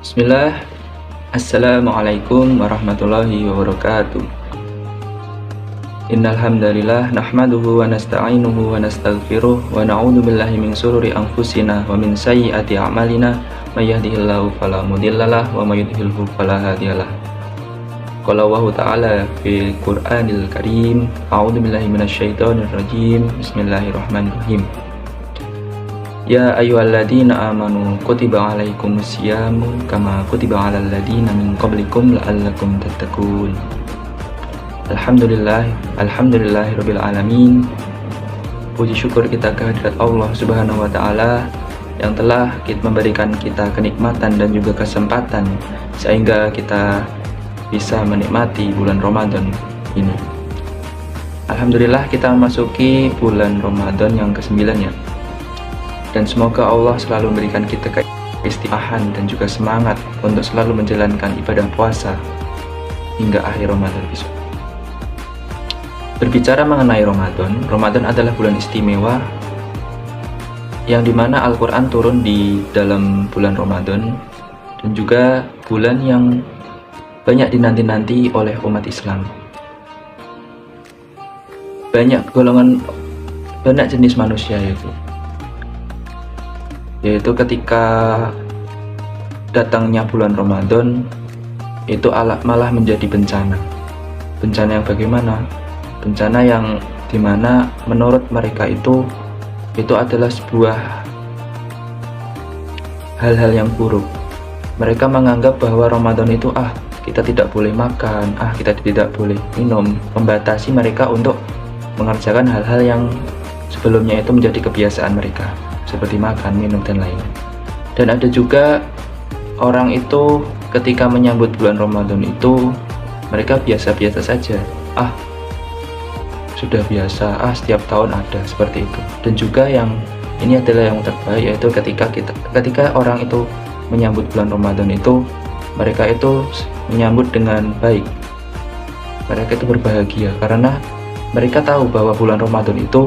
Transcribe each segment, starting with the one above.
Bismillah, Assalamualaikum warahmatullahi wabarakatuh. Innal hamdalillah nahmaduhu wa nasta'inuhu wa nastaghfiruh wa na'udzu billahi min shururi anfusina wa min sayyiati a'malina may yahdihillahu fala mudhillalah wa may yudhlilhu fala hadiyalah. Qala Allahu ta'ala fil Qur'anil Karim, a'udzu billahi minasyaitonir rajim. Bismillahirrahmanirrahim. Ya ayyuhalladzina amanu kutiba alaikumusyamu kama kutiba alal ladzina min qablikum la'allakum tattaqun. Alhamdulillahirabbil alamin. Puji syukur kita kehadirat Allah Subhanahu wa taala yang telah memberikan kita kenikmatan dan juga kesempatan sehingga kita bisa menikmati bulan Ramadan ini. Alhamdulillah kita memasuki bulan Ramadan yang ke-9 ya. Dan semoga Allah selalu memberikan kita keistiqomahan dan juga semangat untuk selalu menjalankan ibadah puasa hingga akhir Ramadan besok. Berbicara mengenai Ramadan adalah bulan istimewa yang dimana Al-Quran turun di dalam bulan Ramadan dan juga bulan yang banyak dinanti-nanti oleh umat Islam. Banyak jenis manusia yaitu ketika datangnya bulan Ramadan itu malah menjadi bencana yang bagaimana? Bencana yang dimana menurut mereka itu adalah sebuah hal-hal yang buruk. Mereka menganggap bahwa Ramadan itu kita tidak boleh makan, kita tidak boleh minum, membatasi mereka untuk mengerjakan hal-hal yang sebelumnya itu menjadi kebiasaan mereka, seperti makan, minum, dan lain. Dan ada juga orang itu ketika menyambut bulan Ramadan itu mereka biasa-biasa saja, sudah biasa, setiap tahun ada seperti itu. Dan juga yang ini adalah yang terbaik, yaitu ketika orang itu menyambut bulan Ramadan itu mereka itu menyambut dengan baik, mereka itu berbahagia karena mereka tahu bahwa bulan Ramadan itu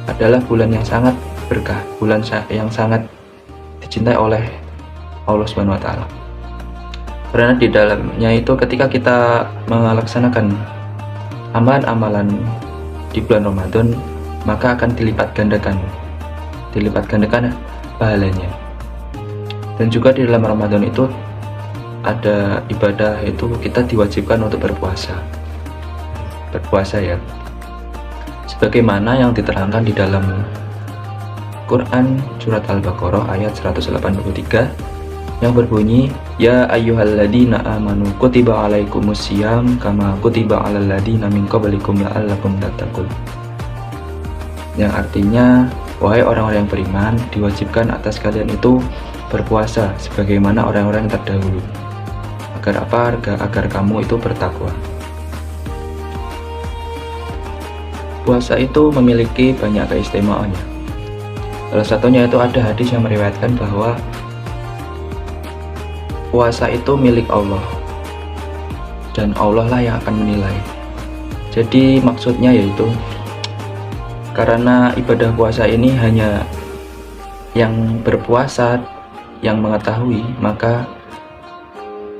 adalah bulan yang sangat berkah, bulan yang sangat dicintai oleh Allah Subhanahu wa taala. Karena di dalamnya itu ketika kita melaksanakan amalan-amalan di bulan Ramadan, maka akan dilipat gandakan pahalanya. Dan juga di dalam Ramadan itu ada ibadah, itu kita diwajibkan untuk berpuasa ya, sebagaimana yang diterangkan di dalam Quran surat Al-Baqarah ayat 183 yang berbunyi, Ya ayyuhalladzina amanu kutiba alaikumussyam kama kutiba alal ladzina min qablikum la'allakum tattaqun. Yang artinya, wahai orang-orang yang beriman, diwajibkan atas kalian itu berpuasa sebagaimana orang-orang yang terdahulu. Agar apa? Agar kamu itu bertakwa. Puasa itu memiliki banyak keistimewaannya. Salah satunya itu ada hadis yang meriwayatkan bahwa puasa itu milik Allah dan Allah lah yang akan menilai. Jadi maksudnya yaitu karena ibadah puasa ini hanya yang berpuasa yang mengetahui, maka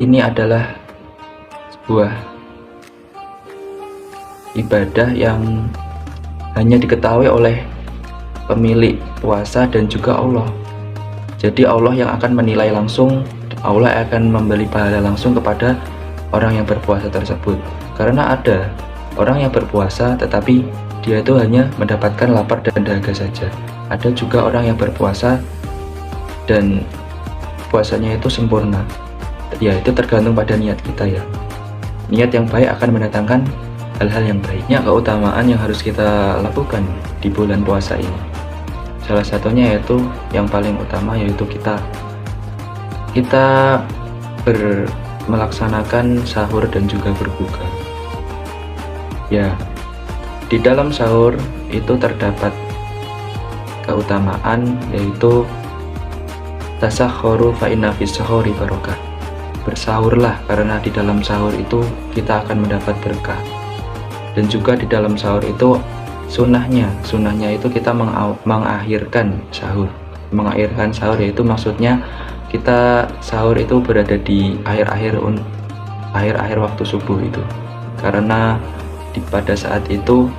ini adalah sebuah ibadah yang hanya diketahui oleh pemilik puasa dan juga Allah. Jadi Allah yang akan menilai langsung, Allah akan memberi pahala langsung kepada orang yang berpuasa tersebut. Karena ada orang yang berpuasa tetapi dia itu hanya mendapatkan lapar dan dahaga saja. Ada juga orang yang berpuasa dan puasanya itu sempurna. Ya, itu tergantung pada niat kita ya. Niat yang baik akan mendatangkan hal-hal yang baiknya. Keutamaan yang harus kita lakukan di bulan puasa ini, salah satunya yaitu yang paling utama yaitu kita melaksanakan sahur dan juga berbuka. Ya, di dalam sahur itu terdapat keutamaan yaitu tasahhuru fa inna fis sahuri barokah. Bersahurlah karena di dalam sahur itu kita akan mendapat berkah. Dan juga di dalam sahur itu sunnahnya itu kita mengakhirkan sahur. Mengakhirkan sahur yaitu maksudnya kita sahur itu berada di akhir-akhir waktu subuh itu, karena pada saat itu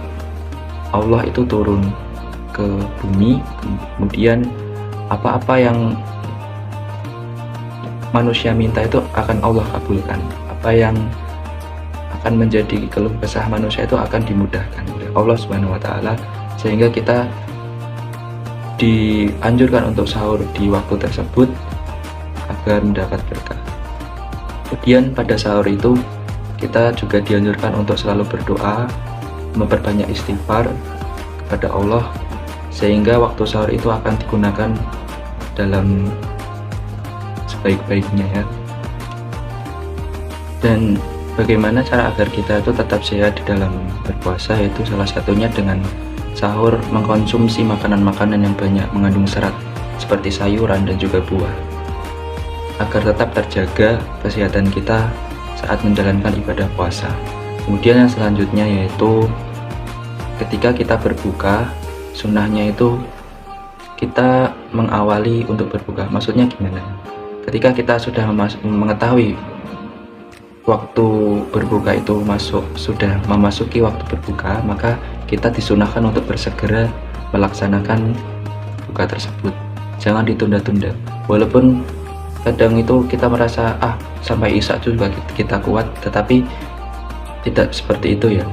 Allah itu turun ke bumi, kemudian apa-apa yang manusia minta itu akan Allah kabulkan, apa yang akan menjadi keluh kesah manusia itu akan dimudahkan oleh Allah Subhanahu wa Ta'ala, sehingga kita dianjurkan untuk sahur di waktu tersebut agar mendapat berkah. Kemudian pada sahur itu kita juga dianjurkan untuk selalu berdoa, memperbanyak istighfar kepada Allah, sehingga waktu sahur itu akan digunakan dalam sebaik-baiknya ya. Dan bagaimana cara agar kita itu tetap sehat di dalam berpuasa, yaitu salah satunya dengan sahur mengkonsumsi makanan-makanan yang banyak mengandung serat seperti sayuran dan juga buah, agar tetap terjaga kesehatan kita saat menjalankan ibadah puasa. Kemudian yang selanjutnya yaitu ketika kita berbuka, sunnahnya itu kita mengawali untuk berbuka. Maksudnya gimana? Ketika kita sudah mengetahui waktu berbuka itu sudah memasuki waktu berbuka, maka kita disunahkan untuk bersegera melaksanakan buka tersebut. Jangan ditunda-tunda. Walaupun kadang itu kita merasa sampai isya juga kita kuat, tetapi tidak seperti itu ya.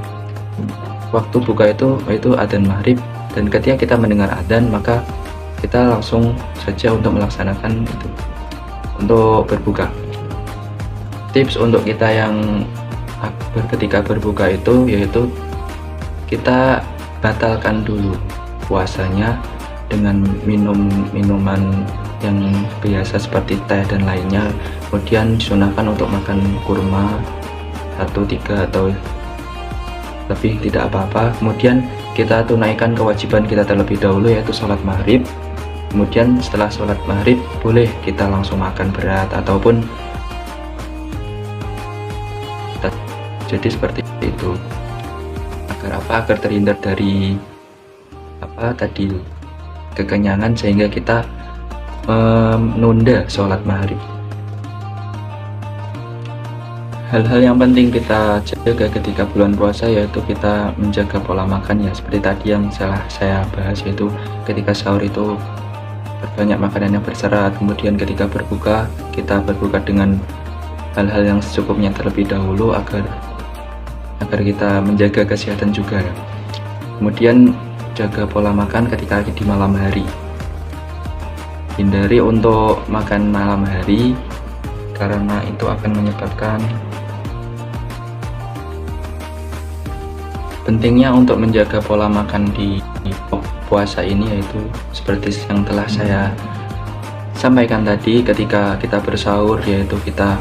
Waktu buka itu adzan maghrib, dan ketika kita mendengar adzan maka kita langsung saja untuk melaksanakan itu, untuk berbuka. Tips untuk kita yang ketika berbuka itu yaitu kita batalkan dulu puasanya dengan minuman yang biasa seperti teh dan lainnya. Kemudian disunahkan untuk makan kurma 1, 3 atau lebih, tidak apa-apa. Kemudian kita tunaikan kewajiban kita terlebih dahulu, yaitu sholat maghrib. Kemudian setelah sholat maghrib boleh kita langsung makan berat ataupun jadi seperti itu. Agar apa? Agar terhindar dari kekenyangan, sehingga kita menunda sholat maghrib. Hal-hal yang penting kita jaga ketika bulan puasa yaitu kita menjaga pola makan ya, seperti tadi yang saya bahas, yaitu ketika sahur itu berbanyak makanan yang berserat. Kemudian ketika berbuka, kita berbuka dengan hal-hal yang secukupnya terlebih dahulu agar kita menjaga kesehatan juga ya. Kemudian jaga pola makan ketika di malam hari. Hindari untuk makan malam hari karena itu akan menyebabkan. Pentingnya untuk menjaga pola makan di puasa ini yaitu seperti yang telah saya sampaikan tadi, ketika kita bersahur yaitu kita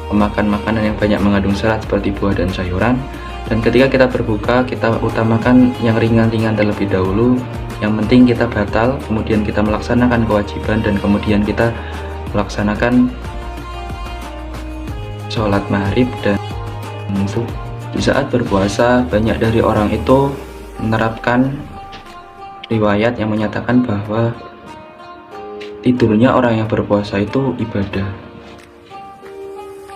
memakan makanan yang banyak mengandung serat seperti buah dan sayuran, dan ketika kita berbuka kita utamakan yang ringan-ringan terlebih dahulu. Yang penting kita batal, kemudian kita melaksanakan kewajiban, dan kemudian kita melaksanakan sholat maghrib. Dan di saat berpuasa banyak dari orang itu menerapkan riwayat yang menyatakan bahwa tidurnya orang yang berpuasa itu ibadah.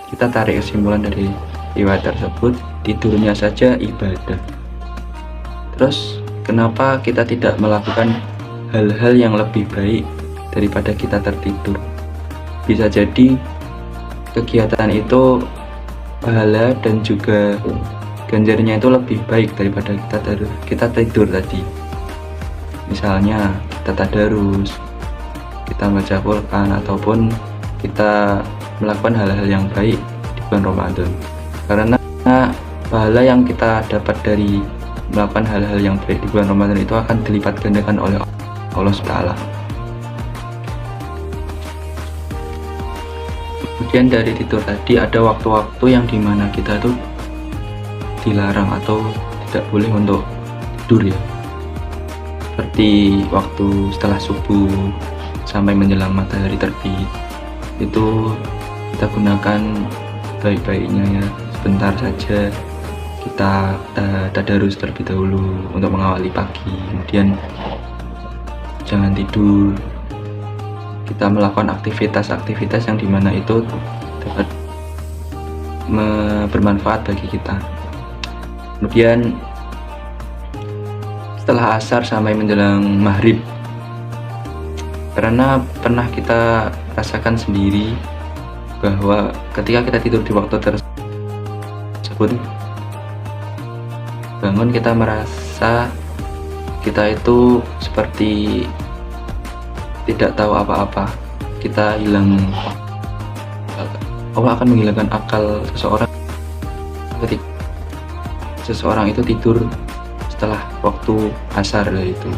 Kita tarik kesimpulan dari riwayat tersebut, tidurnya saja ibadah. Terus kenapa kita tidak melakukan hal-hal yang lebih baik daripada kita tertidur? Bisa jadi kegiatan itu pahala dan juga ganjarnya itu lebih baik daripada kita tidur tadi. Misalnya kita tadarus, kita baca Quran, ataupun kita melakukan hal-hal yang baik di bulan Ramadan. Karena pahala yang kita dapat dari melakukan hal-hal yang baik di bulan Ramadan itu akan dilipat gandakan oleh Allah SWT. Kemudian dari tidur tadi ada waktu-waktu yang dimana kita tuh dilarang atau tidak boleh untuk tidur ya, seperti waktu setelah subuh sampai menjelang matahari terbit. Itu kita gunakan baik-baiknya ya, sebentar saja kita tadarus terlebih dahulu untuk mengawali pagi. Kemudian jangan tidur, kita melakukan aktivitas-aktivitas yang dimana itu dapat bermanfaat bagi kita. Kemudian setelah asar sampai menjelang maghrib, karena pernah kita rasakan sendiri bahwa ketika kita tidur di waktu tersebut, bangun kita merasa kita itu seperti tidak tahu apa-apa, kita hilang, Allah akan menghilangkan akal seseorang ketika seseorang itu tidur setelah waktu asar itu,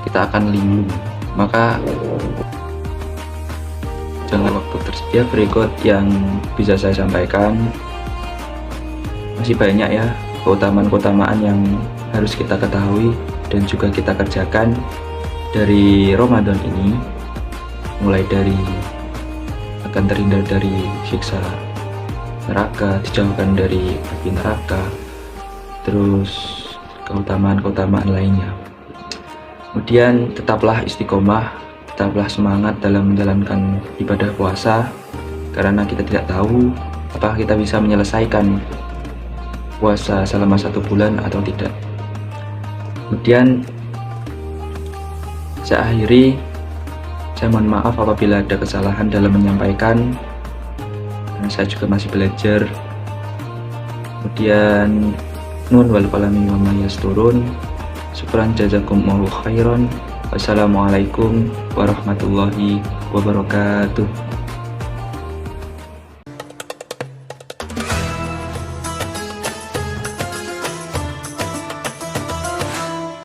kita akan linglung. Maka jangan waktu tersedia. Berikut yang bisa saya sampaikan, masih banyak ya keutamaan-keutamaan yang harus kita ketahui dan juga kita kerjakan dari Ramadan ini, mulai dari akan terhindar dari siksa neraka, dijauhkan dari api neraka, terus keutamaan-keutamaan lainnya. Kemudian tetaplah istiqomah, tetaplah semangat dalam menjalankan ibadah puasa, karena kita tidak tahu apakah kita bisa menyelesaikan puasa selama 1 bulan atau tidak. Kemudian saya akhiri, saya mohon maaf apabila ada kesalahan dalam menyampaikan, karena saya juga masih belajar. Kemudian nun wal qalami wa ma yasturun. Syukran jazakumullahu khairan. Wassalamualaikum warahmatullahi wabarakatuh.